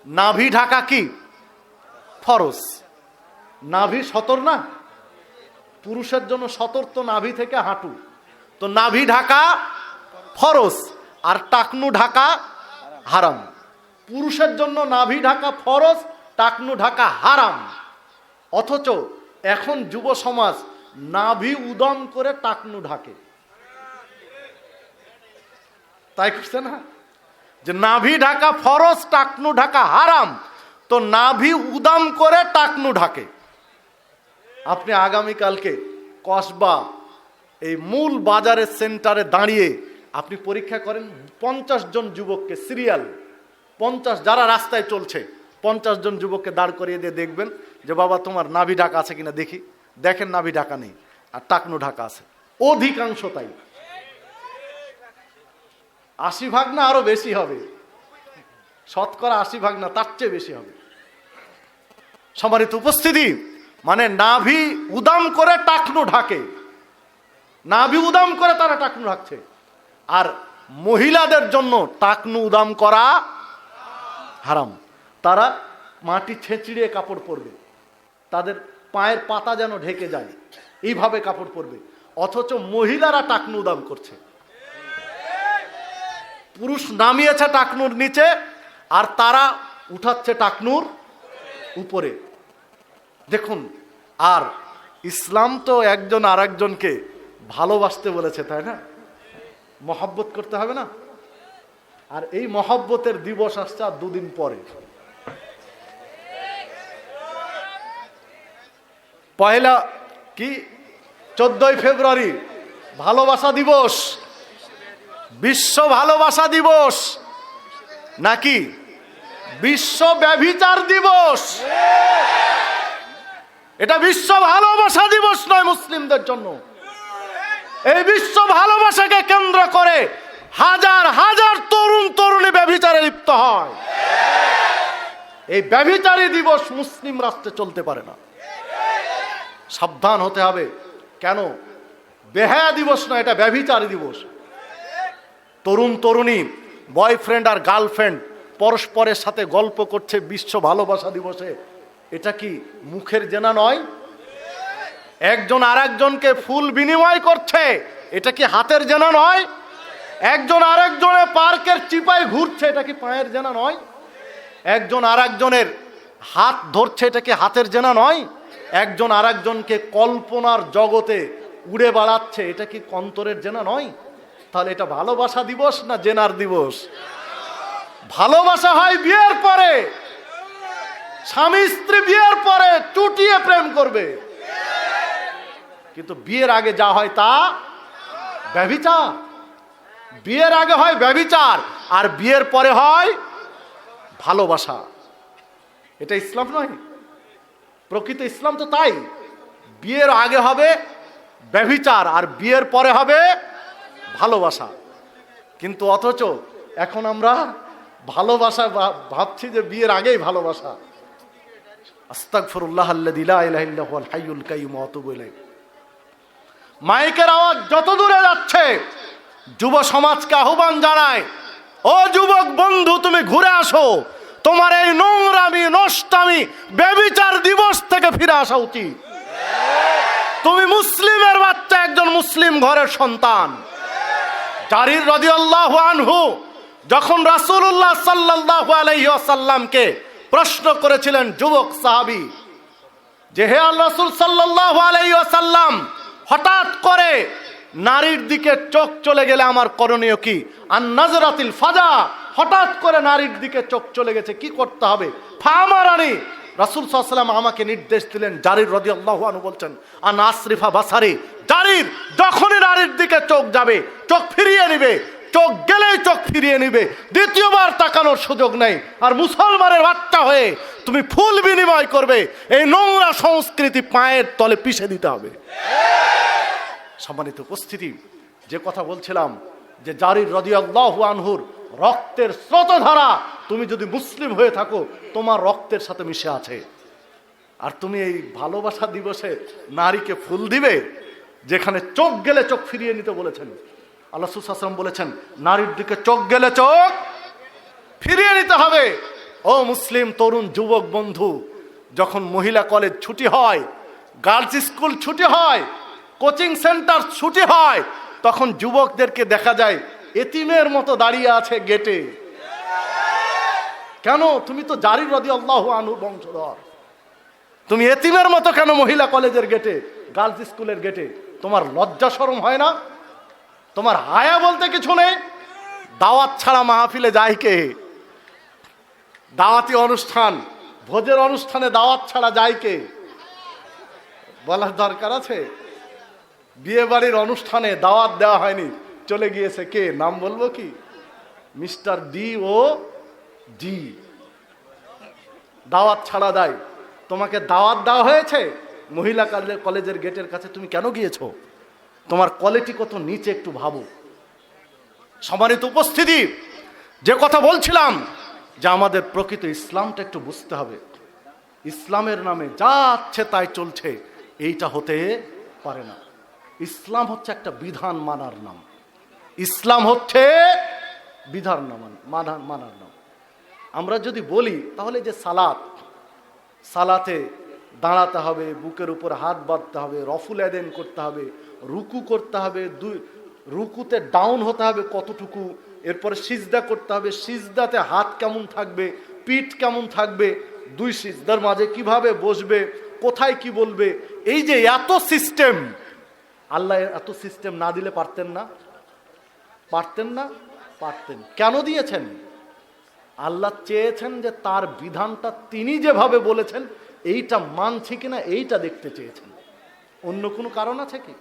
নাভি ঢাকা কি ফরজ? নাভি সতর না? পুরুষের জন্য সতর তো নাভি থেকে হাঁটু, তো নাভি ঢাকা ফরজ আর টাকনু ঢাকা হারাম। পুরুষের জন্য নাভি ঢাকা ফরজ, টাকনু ঢাকা হারাম। অথচ এখন যুব সমাজ নাভি উদম করে টাকনু ঢাকে। তাই করছে না? যে নাভি ঢাকা ফরজ, টাকনু ঢাকা হারাম, তো নাভি উদম করে টাকনু ঢাকে। আপনি আগামীকালকে কসবা এই মূল বাজারের সেন্টারে দাঁড়িয়ে আপনি পরীক্ষা করেন 50 জন যুবককে সিরিয়াল, 50 যারা রাস্তায় চলছে 50 জন যুবককে দাঁড় করিয়ে দিয়ে দেখবেন যে বাবা তোমার নাভি ঢাকা আছে কিনা দেখি। দেখেন নাভি ঢাকা নেই আর টাকনু ঢাকা আছে। অধিকাংশ তাই। 80 ভাগ না আরো বেশি হবে, শতকরা 80 ভাগ না তার চেয়ে বেশি হবে। সম্মানিত উপস্থিতি, মানে নাভি উদাম করে টাকনু ঢাকে, নাভি উদাম করে তারা টাকনু ঢাকছে। আর মহিলাদের জন্য টাকনু উদাম করা হারাম। তারা মাটি ছেঁচড়িয়ে কাপড় পরবে, তাদের পায়ের পাতা যেন ঢেকে যায় এইভাবে কাপড় পরবে। অথচ মহিলারা টাকনু উদাম করছে। পুরুষ নামিয়েছে টাকনুর নিচে আর তারা উঠাচ্ছে টাকনুর উপরে। দেখুন, আর ইসলাম তো একজন আর একজনকে ভালোবাসতে বলেছে, তাই না? মহব্বত করতে হবে না? আর এই মহব্বতের দিবস আসছে আর 2 দিন পরে, পয়লা কি 14ই ফেব্রুয়ারি ভালোবাসা দিবস, বিশ্ব ভালোবাসা দিবস নাকি বিশ্ব ব্যভিচার দিবস? এটা বিশ্ব ভালোবাসা দিবস নয় মুসলিমদের জন্য। এই বিশ্ব ভালোবাসাকে কেন্দ্র করে হাজার হাজার তরুণ তরুণী ব্যভিচারে লিপ্ত হয়। এই ব্যভিচারী দিবস মুসলিম রাষ্ট্রে চলতে পারে না। সাবধান হতে হবে। কেন? বেহায়া দিবস নয়, এটা ব্যভিচারী দিবস। তরুণ তরুণী বয়ফ্রেন্ড আর গার্লফ্রেন্ড পরস্পরের সাথে গল্প করছে বিশ্ব ভালোবাসা দিবসে। এটা কি মুখের জেনা নয়? একজন আর একজনকে ফুল বিনিময় করছে, এটা কি হাতের জেনা নয়? একজন আর একজনের পার্কের চিপায় ঘুরছে, এটা কি পায়ের জেনা নয়? একজন আর একজনের হাত ধরছে, এটা কি হাতের জেনা নয়? একজন আর একজনকে কল্পনার জগতে উড়ে বেড়াচ্ছে, এটা কি অন্তরের জেনা নয়? তাহলে এটা ভালোবাসা দিবস না জেনার দিবস? ভালোবাসা হয় বিয়ের পরে, স্বামী স্ত্রী বিয়ের পরে চুটিয়ে প্রেম করবে, কিন্তু বিয়ের আগে যা হয় তা ব্যভিচার। বিয়ের আগে হয় ব্যভিচার আর বিয়ের পরে হয় ভালোবাসা। এটা ইসলাম নয়। প্রকৃত ইসলাম তো তাই, বিয়ের আগে হবে ব্যভিচার আর বিয়ের পরে হবে ভালোবাসা। কিন্তু অথচ এখন আমরা ভালোবাসা ভাবছি যে বিয়ের আগেই ভালোবাসা। আস্তাগফিরুল্লাহ আল্লাযী লা ইলাহা ইল্লা হুয়াল হাইয়ুল কাইয়্যুম ওয়া আতুবু ইলাইহি। মাইকের আওয়াজ যত দূরে যাচ্ছে যুব সমাজকে আহ্বান জানায়, ও যুবক বন্ধু, তুমি ঘুরে আসো। তোমার এই নোংরামি নষ্টামি ব্যভিচার দিবস থেকে ফিরে আসা উচিত। তুমি মুসলিমের বাচ্চা, একজন মুসলিম ঘরের সন্তান। জারির রাদিয়াল্লাহু আনহু যখন রাসূলুল্লাহ সাল্লাল্লাহু আলাইহি ওয়াসাল্লামকে প্রশ্ন করেছিলেন যুবক সাহাবী, যে হে আল্লাহর রাসূল সাল্লাল্লাহু আলাইহি ওয়াসাল্লাম, হঠাৎ করে নারীর দিকে চোখ চলে গেলে আমার করণীয় কি? আন নাজরাতিল ফাজা, হঠাৎ করে নারীর দিকে চোখ চলে গেছে, কি করতে হবে? ফামারানি, রাসূল সাল্লাল্লাহু আলাইহি ওয়াসাল্লাম আমাকে নির্দেশ দিলেন। জারির রাদিয়াল্লাহু আনহু বলছেন, আন আসরিফা বাসারি, জারির যখনই নারীর দিকে চোখ যাবে চোখ ফিরিয়ে নিবে, চোখ গেলেই চোখ ফিরিয়ে নিবে, দ্বিতীয়বার তাকানোর সুযোগ নেই। আর মুসলমানের বাচ্চা হয়ে তুমি ফুল বিনিময় করবে, এই নোংরা সংস্কৃতি পায়ের তলে পিষে দিতে হবে। সম্মানিত উপস্থিতি, যে কথা বলছিলাম যে জারির রাদিয়াল্লাহু আনহুর রক্তের স্রোতধারা তুমি যদি মুসলিম হয়ে থাকো তোমার রক্তের সাথে মিশে আছে। আর তুমি এই ভালোবাসা দিবসে নারীকে ফুল দিবে, যেখানে চোখ গেলে চোখ ফিরিয়ে নিতে বলেছেন। আল্লাহ রাসূল সাল্লাল্লাহু আলাইহি ওয়াসাল্লাম বলেছেন, নারীর দিকে চোখ গেলে চোখ ফিরিয়ে নিতে হবে। ও মুসলিম তরুণ যুবক বন্ধু, যখন মহিলা কলেজ ছুটি হয়, গার্লস স্কুল ছুটি হয়, কোচিং সেন্টার ছুটি হয়, তখন যুবকদেরকে দেখা যায় এতিমের মতো দাঁড়িয়ে আছে গেটে। কেন? তুমি তো জারির রাদিয়াল্লাহু আনহু বংশধর, তুমি এতিমের মতো কেন মহিলা কলেজের গেটে, গার্লস স্কুলের গেটে? তোমার লজ্জা শরম হয় না? তোমার হায়া বলতে কিছু নেই? দাওয়াত ছাড়া মাহফিলে যায় কে? দাওয়াতি অনুষ্ঠান, ভোজের অনুষ্ঠানে দাওয়াত ছাড়া যায় কে? বলার দরকার আছে? বিয়ে বাড়ির অনুষ্ঠানে দাওয়াত দেওয়া হয়নি, চলে গিয়েছে কে? নাম বলবো কি? মিস্টার ডি ও ডি। দাওয়াত ছাড়া দেয়। তোমাকে দাওয়াত দেওয়া হয়েছে মহিলা কলেজের গেটের কাছে, তুমি কেন গিয়েছো? তোমার কোয়ালিটি কত নিচে একটু ভাবো। সম্মানিত উপস্থিতি, যে কথা বলছিলাম যে আমাদের প্রকৃত ইসলামটা একটু বুঝতে হবে। ইসলামের নামে যা আছে তাই চলছে, এইটা হতে পারে না। ইসলাম হচ্ছে একটা বিধান মানার নাম। ইসলাম হচ্ছে বিধান মানার নাম। আমরা যদি বলি তাহলে যে সালাতে দাঁড়াতে হবে, বুকের উপর হাত বাঁধতে হবে, রফুল আদেন করতে হবে, রুকু করতে হবে, রুকুতে ডাউন হতে হবে কতটুকু, এরপরে সিজদা করতে হবে, সিজদাতে হাত কেমন থাকবে, পিঠ কেমন থাকবে, দুই সিজদার মাঝে কিভাবে বসবে, কোথায় কি বলবে, এই যে এত সিস্টেম, আল্লাহ এত সিস্টেম না দিলে পারতেন না? পারতেন না? পারতেন। কেন দিয়েছেন? আল্লাহ চেয়েছেন যে তার বিধানটা তিনি যেভাবে বলেছেন এইটা মানছে কিনা এইটা দেখতে চেয়েছেন। অন্য কোনো কারণ আছে কি?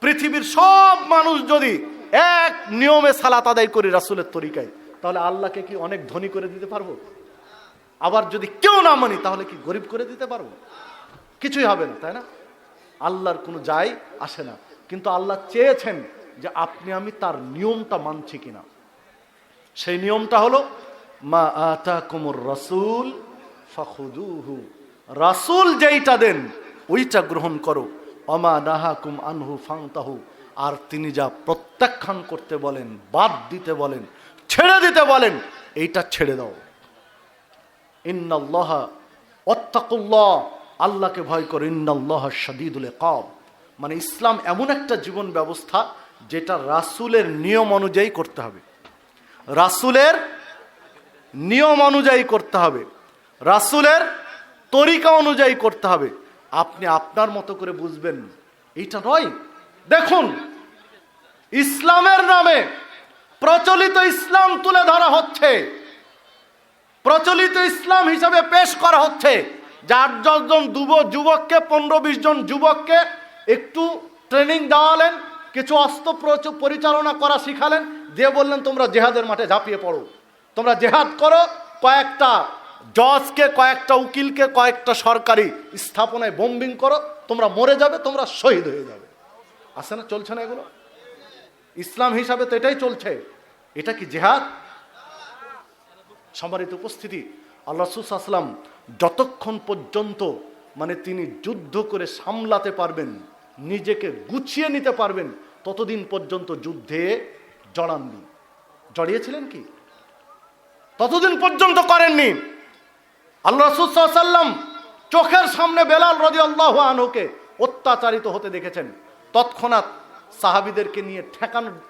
পৃথিবীর সব মানুষ যদি এক নিয়মে সালাত আদায় করি রাসূলের তরিকায়, তাহলে আল্লাহকে কি অনেক ধনী করে দিতে পারবো? আবার যদি কেউ না মানি তাহলে কি গরিব করে দিতে পারবো? কিছুই হবে না, তাই না? আল্লাহর কোনো যায় আসে না। কিন্তু আল্লাহ চেয়েছেন যে আপনি আমি তার নিয়মটা মানছি কিনা। সেই নিয়মটা হলো মা আতাকুমুর রাসূল ফাখুদুহু, রাসূল যেইটা দেন ওইটা গ্রহণ করো, ওমা নাহাকুম আনহু ফান্তাহু, আর তিনি যা প্রত্যাখ্যান করতে বলেন, বাদ দিতে বলেন, ছেড়ে দিতে বলেন, এইটা ছেড়ে দাও। ইন্নাল্লাহা ওয়াত্তাকুল্লাহ, আল্লাহকে ভয় করো, ইন্নাল্লাহা শাদীদুল ইকাব। মানে ইসলাম এমন একটা জীবন ব্যবস্থা যেটা রাসূলের নিয়ম অনুযায়ী করতে হবে, রাসূলের নিয়ম অনুযায়ী করতে হবে, রাসূলের তরিকা অনুযায়ী করতে হবে। আপনি আপনার মতো করে বুঝবেন এইটা নয়। দেখুন, ইসলামের নামে প্রচলিত ইসলাম তুলে ধরা হচ্ছে, প্রচলিত ইসলাম হিসাবে পেশ করা হচ্ছে। যার 10 জন যুবককে, 15-20 জন যুবককে একটু ট্রেনিং দেওয়ালেন, কিছু অস্ত্র পরিচালনা করা শিখালেন, দিয়ে বললেন তোমরা জেহাদের মাঠে ঝাঁপিয়ে পড়ো, তোমরা জেহাদ করো, কয়েকটা জজকে, কয়েকটা উকিলকে, কয়েকটা সরকারি স্থাপনায় বোম্বিং করো, তোমরা মরে যাবে, তোমরা শহীদ হয়ে যাবে। আছে না? চলছে না এগুলো? ইসলাম হিসাবে তো এটাই চলছে। এটা কি জেহাদ? সম্মানিত উপস্থিতি, আল্লাহ রাসূল সাল্লাল্লাহু আলাইহি ওয়াসাল্লাম যতক্ষণ পর্যন্ত মানে তিনি যুদ্ধ করে সামলাতে পারবেন, নিজেকে গুছিয়ে নিতে পারবেন, ততদিন পর্যন্ত যুদ্ধে জড়াননি। জড়িয়েছিলেন কি? ততদিন পর্যন্ত করেননি। আল্লাহ রাসূল সাল্লাল্লাহু আলাইহি ওয়াসাল্লাম চোখের সামনে বেলাল রাদিয়াল্লাহু আনহুকে অত্যাচারিত হতে দেখেছেন, তৎক্ষণাৎ সাহাবীদেরকে নিয়ে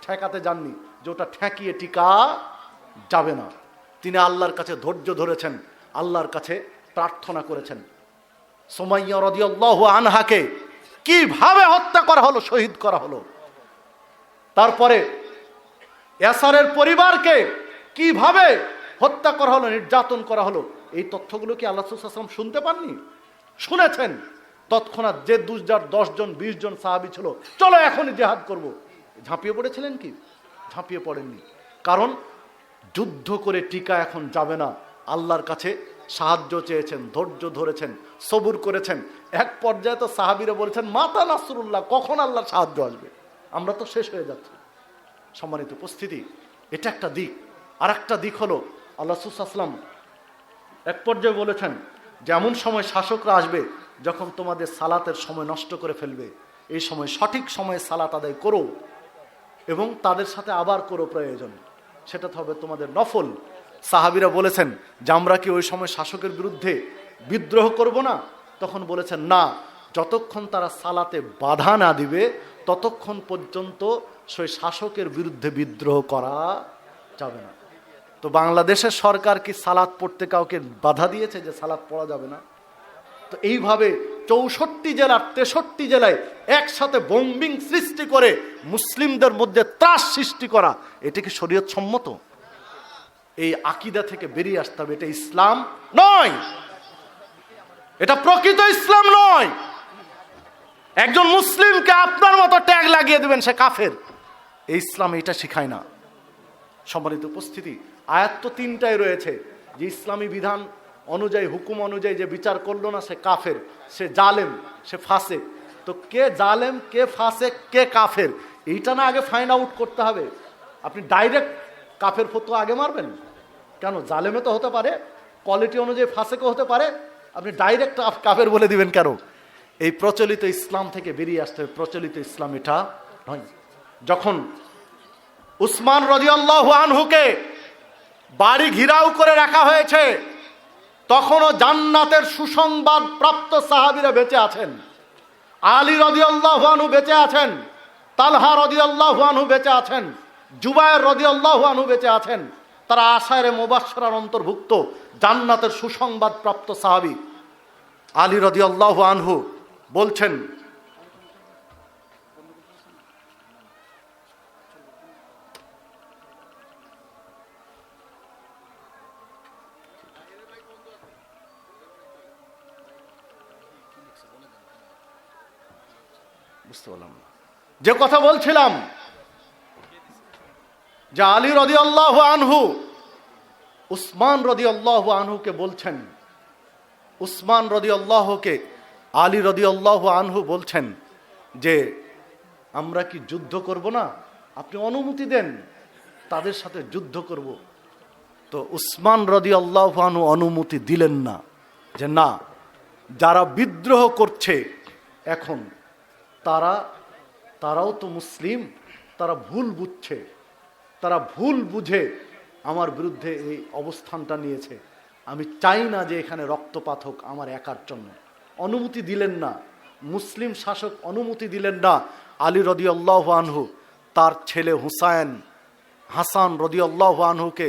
ঠেকাতে যাননি, যে ওটা ঠেকিয়ে টিকা যাবে না। তিনি আল্লাহর কাছে ধৈর্য ধরেছেন, আল্লাহর কাছে প্রার্থনা করেছেন। সুমাইয়া রাদিয়াল্লাহু আনহাকে কিভাবে হত্যা করা হলো, শহীদ করা হলো। তারপরে ইয়াসারের পরিবারকে কিভাবে হত্যা করা হলো, নির্যাতন করা হলো, এই তথ্যগুলো কি আল্লাহ রাসূল সাল্লাল্লাহু আলাইহি ওয়াসাল্লাম শুনতে পাননি? শুনেছেন। তৎক্ষণাৎ যে 10 জন 20 জন সাহাবী ছিল, চলো এখনই জিহাদ করব, ঝাঁপিয়ে পড়েছিলেন কি? ঝাঁপিয়ে পড়েননি। কারণ যুদ্ধ করে টিকা এখন যাবে না। আল্লাহর কাছে সাহায্য চেয়েছেন, ধৈর্য ধরেছেন, সবুর করেছেন। এক পর্যায়ে তো সাহাবীরা বলেছেন, মাতা নাসরুল্লাহ, কখন আল্লাহর সাহায্য আসবে, আমরা তো শেষ হয়ে যাচ্ছি। সম্মানিত উপস্থিতি, এটা একটা দিক। আর একটা দিক হলো আল্লাহ রাসূল সাল্লাল্লাহু আলাইহি ওয়াসাল্লাম এক পর্যায়ে বলেছেন যে এমন সময় শাসকরা আসবে যখন তোমাদের সালাতের সময় নষ্ট করে ফেলবে, এই সময় সঠিক সময়ে সালাত আদায় করো এবং তাদের সাথে আবার করো প্রয়োজন, সেটা হবে তোমাদের নফল। সাহাবীরা বলেছেন যে আমরা কি ওই সময় শাসকের বিরুদ্ধে বিদ্রোহ করব না? তখন বলেছেন না, যতক্ষণ তারা সালাতে বাধা না দিবে ততক্ষণ পর্যন্ত সেই শাসকের বিরুদ্ধে বিদ্রোহ করা যাবে না। তো বাংলাদেশের সরকার কি সালাত পড়তে কাউকে বাধা দিয়েছে যে সালাত পড়া যাবে না? তো এইভাবে 64 জেলার 63 জেলায় একসাথে বোম্বিং সৃষ্টি করে মুসলিমদের মধ্যে ত্রাস সৃষ্টি করা, এটা কি শরীয়ত সম্মত? এই আকীদা থেকে বেরিয়ে আসতে হবে। এটা ইসলাম নয়, এটা প্রকৃত ইসলাম নয়। একজন মুসলিমকে আপনার মতো ট্যাগ লাগিয়ে দেবেন সে কাফের, এই ইসলাম এটা শেখায় না। সম্মানিত উপস্থিতি, আয়াত তো 3টাই রয়েছে যে ইসলামী বিধান অনুযায়ী, হুকুম অনুযায়ী যে বিচার করলো না সে কাফের, সে জালেম, সে ফাসেক। তো কে জালেম, কে ফাসেক, কে কাফের, এইটা না আগে ফাইন্ড আউট করতে হবে। আপনি ডাইরেক্ট কাফের ফতোয়া আগে মারবেন কেন? জালেমে তো হতে পারে, কোয়ালিটি অনুযায়ী ফাসেকও হতে পারে, আপনি ডাইরেক্ট কাফের বলে দিবেন কেন? এই প্রচলিত ইসলাম থেকে বেরিয়ে আসতে হবে। প্রচলিত ইসলাম এটা নয়। যখন উসমান রাদিয়াল্লাহু আনহুকে বাড়ি ঘিরাও করে রাখা হয়েছে, তখনও জান্নাতের সুসংবাদ প্রাপ্ত সাহাবীরা বেঁচে আছেন। আলী রাদিয়াল্লাহু আনহু বেঁচে আছেন, তালহা রাদিয়াল্লাহু আনহু বেঁচে আছেন, জুবায়ের রাদিয়াল্লাহু আনহু বেঁচে আছেন। তারা আশায়ে মুবাশশারার অন্তর্ভুক্ত জান্নাতের সুসংবাদ প্রাপ্ত সাহাবী। আলী রাদিয়াল্লাহু আনহু বলছেন, বুঝতে পারলাম না যে কথা বলছিলাম, যে আলী রাদিয়াল্লাহু আনহু উসমান রাদিয়াল্লাহু আনহুকে বলছেন, উসমান রাদিয়াল্লাহুকে আলী রাদিয়াল্লাহু আনহু বলছেন যে আমরা কি যুদ্ধ করব না? আপনি অনুমতি দেন, তাদের সাথে যুদ্ধ করব। তো উসমান রাদিয়াল্লাহু আনহু অনুমতি দিলেন না, যে না, যারা বিদ্রোহ করছে এখন তারাও তো মুসলিম, তারা ভুল বুঝছে, তারা ভুল বুঝে আমার বিরুদ্ধে এই অবস্থানটা নিয়েছে। আমি চাই না যে এখানে রক্তপাত হোক আমার একার জন্য। অনুমতি দিলেন না, মুসলিম শাসক অনুমতি দিলেন না। আলী রাদিয়াল্লাহু আনহু তার ছেলে হুসাইন, হাসান রাদিয়াল্লাহু আনহুকে,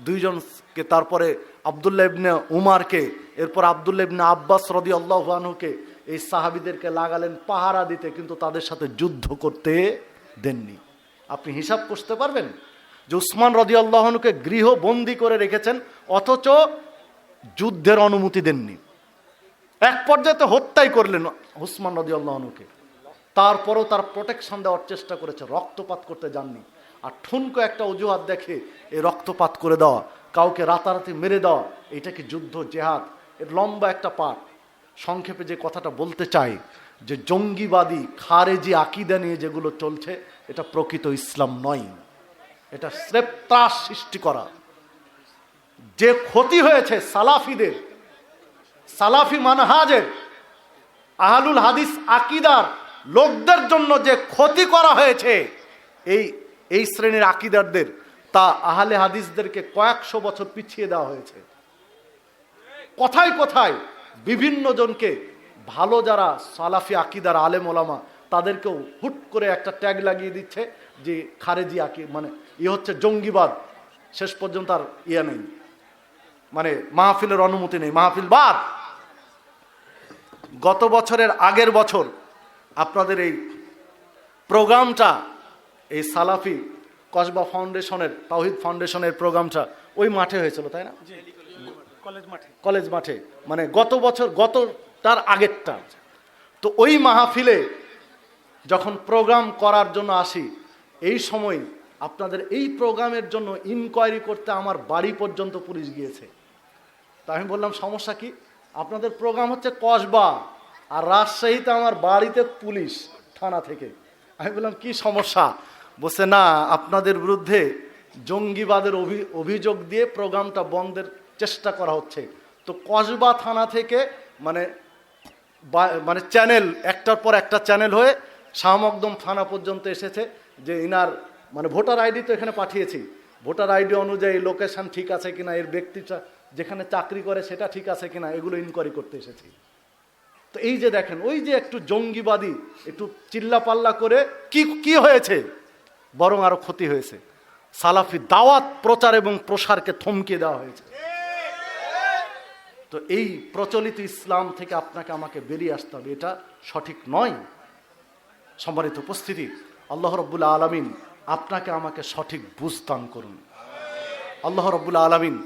দুইজনকে, তারপরে আব্দুল্লাহ ইবনে উমারকে, এরপর আব্দুল্লাহ ইবনে আব্বাস রাদিয়াল্লাহু আনহুকে, এই সাহাবীদেরকে লাগালেন পাহারা দিতে, কিন্তু তাদের সাথে যুদ্ধ করতে দেননি। আপনি হিসাব করতে পারবেন যে উসমান রাদিয়াল্লাহু আনহুকে গৃহবন্দী করে রেখেছেন, অথচ যুদ্ধের অনুমতি দেননি। এক পর্যায়ে তো হত্যাই করলেন উসমান রাদিয়াল্লাহু আনহুকে, তারপরও তার প্রোটেকশন দেওয়ার চেষ্টা করেছে, রক্তপাত করতে যাননি। আর ঠুনকো একটা অজুহাত দেখে এই রক্তপাত করে দেওয়া, কাউকে রাতারাতি মেরে দেওয়া, এটা কি যুদ্ধ, জেহাদ? এর লম্বা একটা পাঠ। সংক্ষেপে যে কথাটা বলতে চাই, যে জঙ্গিবাদী খারেজি আকীদা নিয়ে যেগুলো চলছে, এটা প্রকৃত ইসলাম নয়, এটা স্রেফ ত্রাস সৃষ্টি করা। যে ক্ষতি হয়েছে সালাফিদের, সালাফি মানহাজের, আহলুল হাদিস আকীদার লোকদের জন্য যে ক্ষতি করা হয়েছে এই শ্রেণীর আকীদারদের, তা আহলে হাদিসদেরকে কয়েকশো বছর পিছিয়ে দেওয়া হয়েছে। কোথায় কোথায় বিভিন্ন জনকে, ভালো যারা সালাফি আকীদার আলেম ওলামা, তাদেরকেও হুট করে একটা ট্যাগ লাগিয়ে দিচ্ছে যে খারেজি মানে হচ্ছে জঙ্গিবাদ। শেষ পর্যন্ত আর নেই, মানে মাহফিলের অনুমতি নেই, মাহফিল বাদ। গত বছরের আগের বছর আপনাদের এই প্রোগ্রামটা, এই সালাফি কসবা ফাউন্ডেশনের, তাওহীদ ফাউন্ডেশনের প্রোগ্রামটা ওই মাঠে হয়েছিল, তাই না? কলেজ মাঠে, মানে গত বছর, তার আগেরটা। তো ওই মাহফিলে যখন প্রোগ্রাম করার জন্য আসি, এই সময় আপনাদের এই প্রোগ্রামের জন্য ইনকোয়ারি করতে আমার বাড়ি পর্যন্ত পুলিশ গিয়েছে। তা আমি বললাম সমস্যা কি? আপনাদের প্রোগ্রাম হচ্ছে কসবা, আর রাজশাহীতে আমার বাড়িতে পুলিশ থানা থেকে। আমি বললাম কি সমস্যা? বলছে না, আপনাদের বিরুদ্ধে জঙ্গিবাদের অভিযোগ দিয়ে প্রোগ্রামটা বন্ধের চেষ্টা করা হচ্ছে। তো কসবা থানা থেকে মানে চ্যানেল একটার পর একটা চ্যানেল হয়ে শাহ মকদম থানা পর্যন্ত এসেছে, যে ইনার মানে ভোটার আইডি তো এখানে পাঠিয়েছি, ভোটার আইডি অনুযায়ী লোকেশন ঠিক আছে কিনা, এর ব্যক্তিটা যেখানে চাকরি করে সেটা ঠিক আছে কিনা, এগুলো ইনকোয়ারি করতে এসেছি। তো এই যে দেখেন, ওই যে একটু জঙ্গিবাদী একটু চিল্লাপাল্লা করে কি কি হয়েছে, বরং আরো ক্ষতি হয়েছে। সালাফি দাওয়াত প্রচার এবং প্রসারকে থমকে দেওয়া হয়েছে। তো এই প্রচলিত ইসলাম থেকে আপনাকে আমাকে বেরিয়ে আসতে হবে, এটা সঠিক নয়। সম্মানিত উপস্থিতি, আল্লাহ রাব্বুল আলামিন আপনাকে আমাকে সঠিক বুঝ দান করুন। আল্লাহ রাব্বুল আলামিন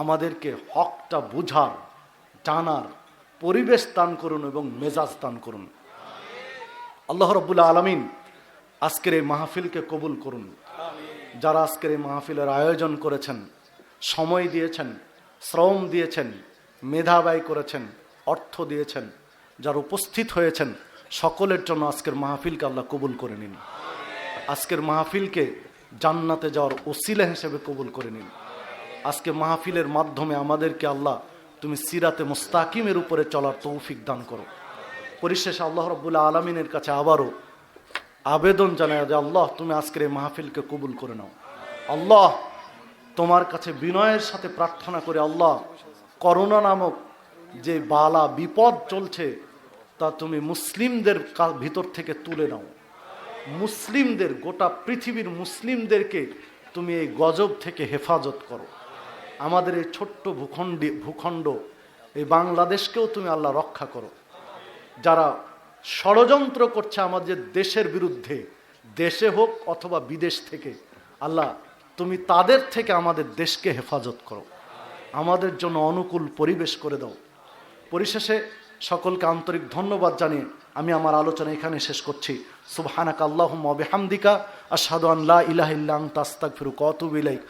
আমাদেরকে হকটা বুঝার, জানার পরিবেশ দান করুন এবং মেজাজ দান করুন। আল্লাহ রাব্বুল আলামিন আজকের এই মাহফিলকে কবুল করুন। যারা আজকের এই মাহফিলের আয়োজন করেছেন, সময় দিয়েছেন, শ্রম দিয়েছেন, মেধা ব্যয় করেছেন, অর্থ দিয়েছেন, যারা উপস্থিত হয়েছেন, সকলের জন্য আজকের মাহফিলকে আল্লাহ কবুল করে নিন। আজকের মাহফিলকে জান্নাতে যাওয়ার ওসিলা হিসেবে কবুল করে নিন। আজকে মাহফিলের মাধ্যমে আমাদেরকে আল্লাহ তুমি সিরাতে মুস্তাকিমের উপরে চলার তৌফিক দান করো। পরিশেষে আল্লাহ রাব্বুল আলামিনের কাছে আবারও আবেদন জানায় যে আল্লাহ তুমি আজকের এই মাহফিলকে কবুল করে নাও। আল্লাহ তোমার কাছে বিনয়ের সাথে প্রার্থনা করে, আল্লাহ করোনা নামক যে বালা বিপদ চলছে তা তুমি মুসলিমদের ভিতর থেকে তুলে নাও। মুসলিমদের, গোটা পৃথিবীর মুসলিমদেরকে তুমি এই গজব থেকে হেফাজত করো। আমাদের এই ছোট্ট ভূখণ্ড এই বাংলাদেশকেও তুমি আল্লাহ রক্ষা করো। যারা ষড়যন্ত্র করছে আমাদের দেশের বিরুদ্ধে, দেশে হোক অথবা বিদেশ থেকে, আল্লাহ তুমি তাদের থেকে আমাদের দেশকে হেফাজত করো, আমাদের জন্য অনুকূল পরিবেশ করে দাও। পরিশেষে সকলকে আন্তরিক ধন্যবাদ জানিয়ে আমি আমার আলোচনা এখানে শেষ করছি। সুবহানাকা আল্লাহুম্মা ওয়া বিহামদিকা আশহাদু আন লা ইলাহা ইল্লা আনতা আস্তাগফিরুকা ওয়া আতুবু ইলাইক।